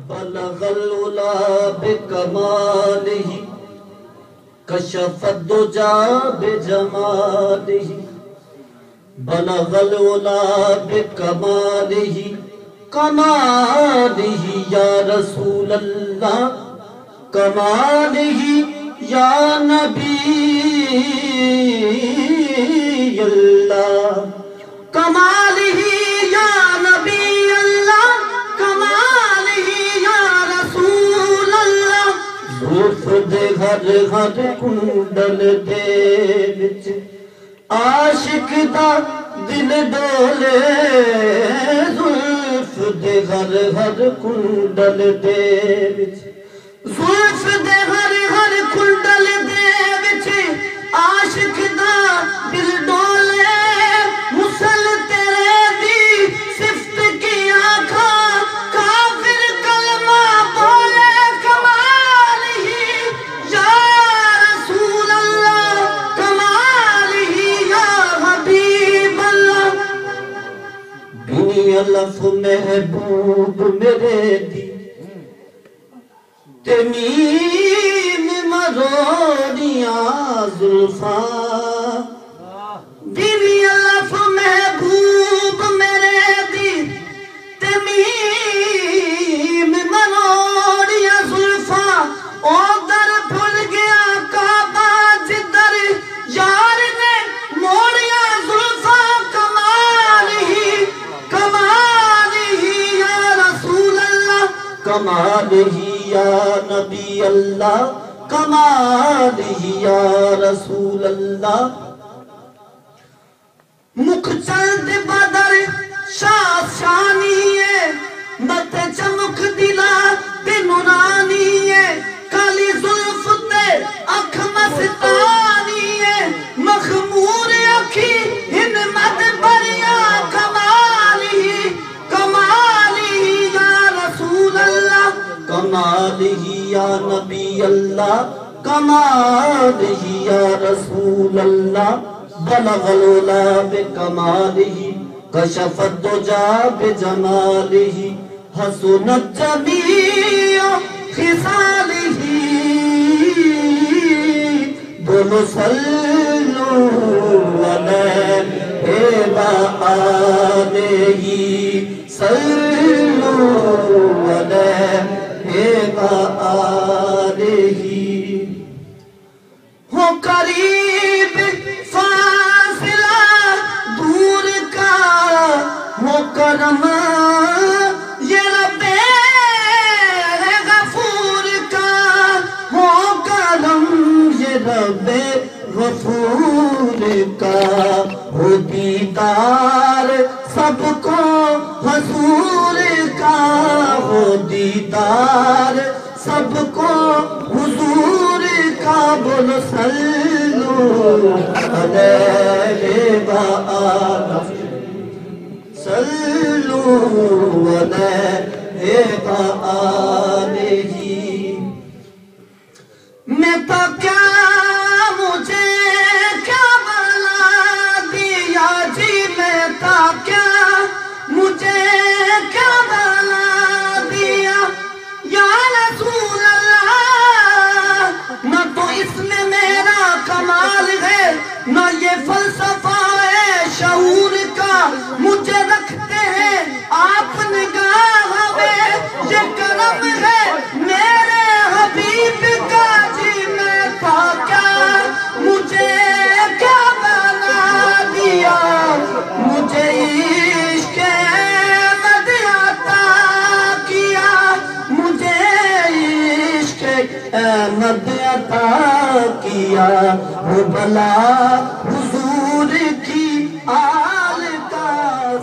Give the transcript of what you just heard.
بلغ العلا بکمالہ کشف الدجا بجمالہ بلغ العلا بکمالہ کمالہ یا رسول اللہ کمالہ یا نبی اللہ کمالہ یا نبی اللہ کمالہ یا رسول اللہ زلف دے ہر ہر کنڈل دے وچ عاشق دا دل ڈولے زلف دے ہر ہر کنڈل دے وچ زلف دے ہر ہر کنڈل دے وچ عاشق دا دل ڈولے مسل تیرے دی صفت کی آنکھاں کافر کلمہ بولے کمال ہی یا رسول اللہ کمال ہی یا حبیب اللہ بنی الف محبوب میرے دی تمیم مروڑیاں زلفاں بنی الف محبوب میرے دی تمیم مروڑیاں زلفاں ادھر بھول گیا کعبہ جدھر یار نے موڑیاں زلفاں کمال ہی یا رسول اللہ کمال ہی یا نبی اللہ کمال ہی یا رسول اللہ مکھ چند بدر شاہ شانی ہے مت چمک دلا تے نورانی ہے کالی زلف تے اکھ مستانی ہے مخمور اکھی ہن مد بریا کمال ہی یا رسول اللہ کمال ہی یا نبی اللہ کمال ہی یا رسول اللہ بلغ العلا بکمالہ کشف الدجا بجمالہ حسنت جمیع خصالہ بولو صلو علیہ وآلہ صلو علیہ وآلہ ہو قریب فاصلہ دور کا ہو کرم یہ رب غفور کا ہو کرم یہ رب غفور کا ہو دیدار سب کو حضور کا ہو دیدار سب کو حضور کا بولو صلو علیہ وآلہ صلو علیہ وآلہ میں تو کیا مجھے کیا بلا دیا جی میں تو کیا مجھے کیا بلا دیا یا رسول اللہ نہ تو اس میں میرا کمال ہے نہ یہ فلسفہ ہے شعور کا مجھے رکھتے ہیں آپ نگاہ میں یہ کرم ہے میرے حبیب کا جی میں تھا کیا مجھے کیا بنا دیا مجھے عشق احمد عطا کیا مجھے عشق احمد عطا کیا وہ بلا حضور کی آل کا